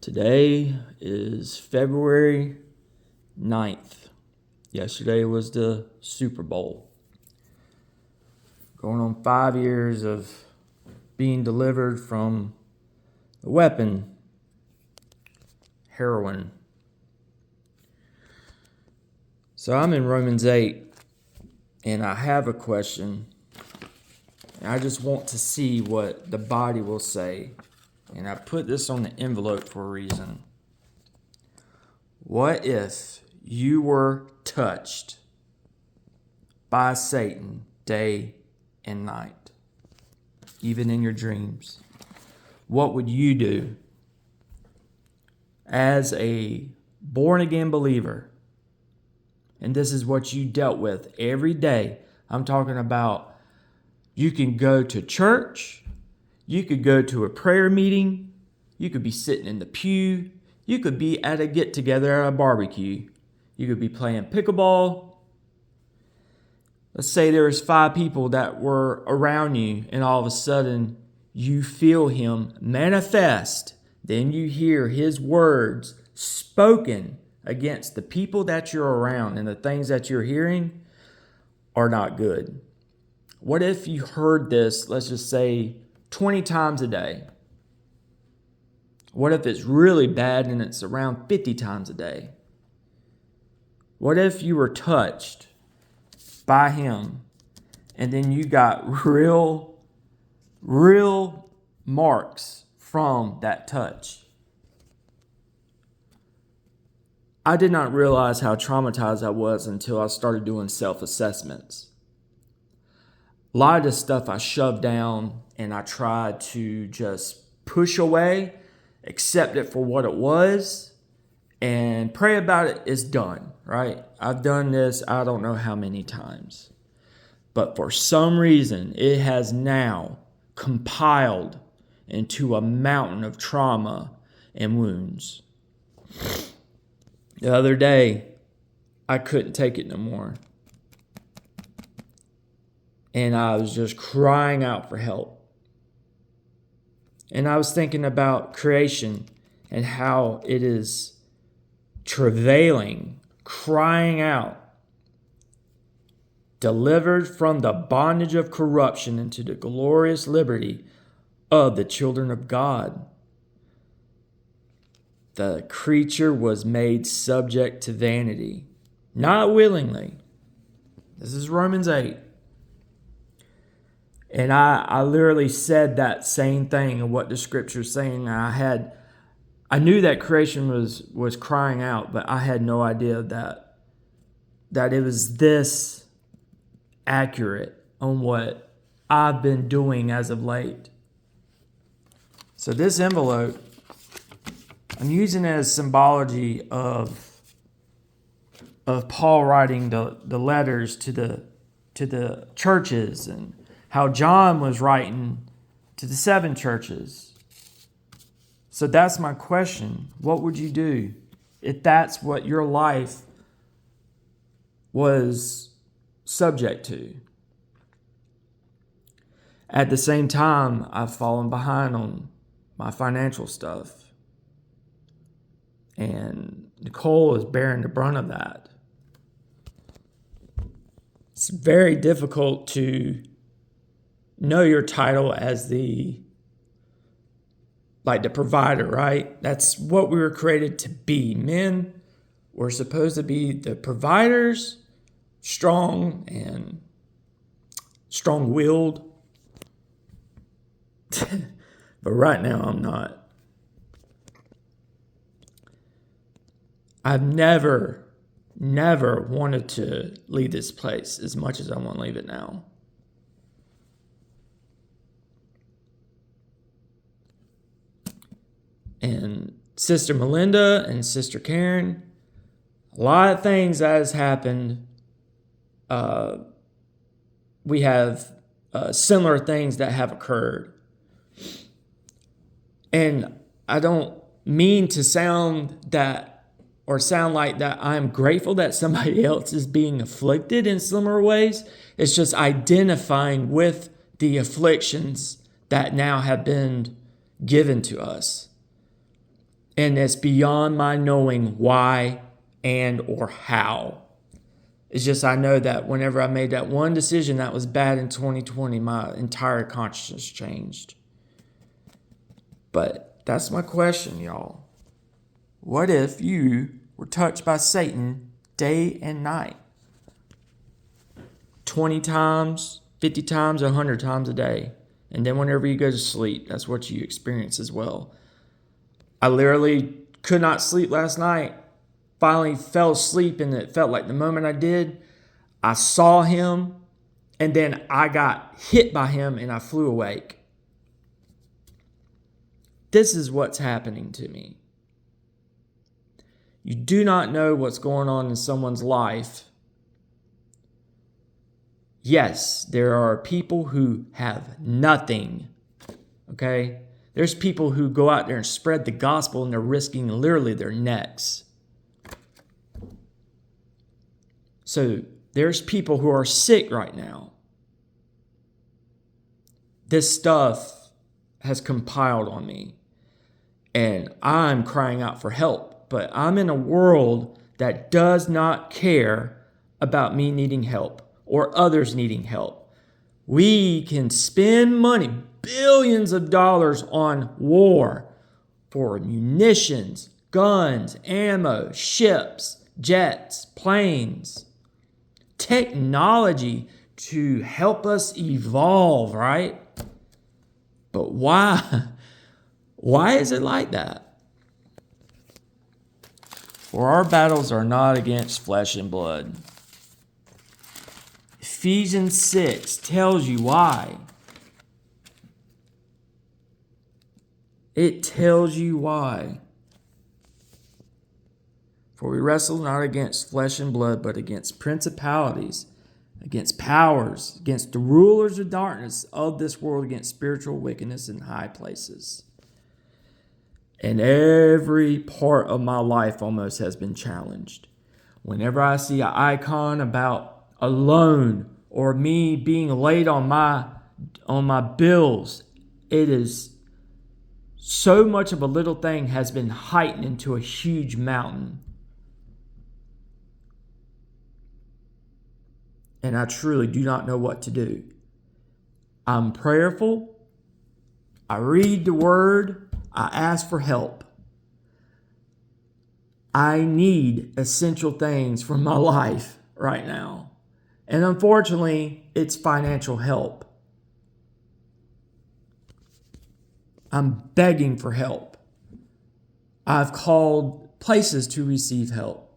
Today is February 9th. Yesterday was the Super Bowl. Going on 5 years of being delivered from the weapon, heroin. So I'm in Romans 8, and I have a question. And I just want to see what the body will say. And I put this on the envelope for a reason. What if you were touched by Satan day and night, even in your dreams? What would you do as a born-again believer? And this is what you dealt with every day. I'm talking about you can go to church. You could go to a prayer meeting. You could be sitting in the pew. You could be at a get-together at a barbecue. You could be playing pickleball. Let's say there was 5 people that were around you, and all of a sudden you feel him manifest. Then you hear his words spoken against the people that you're around, and the things that you're hearing are not good. What if you heard this, let's just say, 20 times a day? What if it's really bad and it's around 50 times a day? What if you were touched by him and then you got real marks from that touch? I did not realize how traumatized I was until I started doing self-assessments. A lot of this stuff I shoved down and I tried to just push away, accept it for what it was, and pray about it. It's done, right? I've done this I don't know how many times. But for some reason, it has now compiled into a mountain of trauma and wounds. The other day, I couldn't take it no more. And I was just crying out for help. And I was thinking about creation and how it is travailing, crying out, delivered from the bondage of corruption into the glorious liberty of the children of God. The creature was made subject to vanity, not willingly. This is Romans 8. And I literally said that same thing of what the scripture's saying. I knew that creation was crying out, but I had no idea that it was this accurate on what I've been doing as of late. So this envelope, I'm using it as symbology of Paul writing the letters to the churches, and how John was writing to the 7 churches. So that's my question. What would you do if that's what your life was subject to? At the same time, I've fallen behind on my financial stuff. And Nicole is bearing the brunt of that. It's very difficult to know your title as the provider, right? That's what we were created to be. Men were supposed to be the providers, strong and strong-willed. But right now I'm not. I've never wanted to leave this place as much as I want to leave it now. And Sister Melinda and Sister Karen, a lot of things that has happened. We have similar things that have occurred. And I don't mean to sound like that I'm grateful that somebody else is being afflicted in similar ways. It's just identifying with the afflictions that now have been given to us. And it's beyond my knowing why and or how. It's just I know that whenever I made that one decision that was bad in 2020, my entire consciousness changed. But that's my question, y'all. What if you were touched by Satan day and night? 20 times, 50 times, 100 times a day. And then whenever you go to sleep, that's what you experience as well. I literally could not sleep last night. Finally fell asleep, and it felt like the moment I did, I saw him, and then I got hit by him and I flew awake. This is what's happening to me. You do not know what's going on in someone's life. Yes, there are people who have nothing. Okay? There's people who go out there and spread the gospel and they're risking literally their necks. So there's people who are sick right now. This stuff has compiled on me. And I'm crying out for help. But I'm in a world that does not care about me needing help or others needing help. We can spend money, billions of dollars on war for munitions, guns, ammo, ships, jets, planes, technology to help us evolve, right? But why? Why is it like that? For our battles are not against flesh and blood. Ephesians 6 tells you why. It tells you why. For we wrestle not against flesh and blood, but against principalities, against powers, against the rulers of darkness of this world, against spiritual wickedness in high places. And every part of my life almost has been challenged. Whenever I see an icon about a loan or me being late on my bills, it is so much of a little thing has been heightened into a huge mountain. And I truly do not know what to do. I'm prayerful. I read the word. I ask for help. I need essential things from my life right now. And unfortunately, it's financial help. I'm begging for help. I've called places to receive help.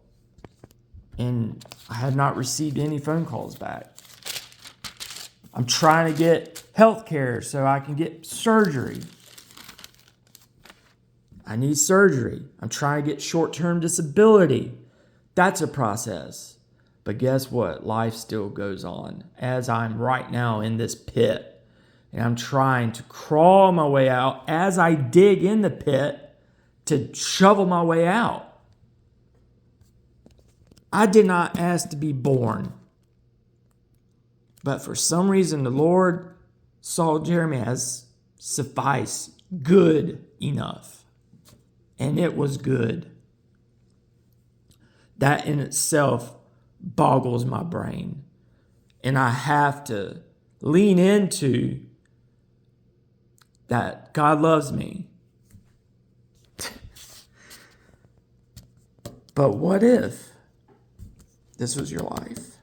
And I have not received any phone calls back. I'm trying to get health care so I can get surgery. I need surgery. I'm trying to get short-term disability. That's a process. But guess what? Life still goes on as I'm right now in this pit. And I'm trying to crawl my way out as I dig in the pit to shovel my way out. I did not ask to be born. But for some reason, the Lord saw Jeremy as suffice, good enough. And it was good. That in itself boggles my brain. And I have to lean into that God loves me. But what if this was your life?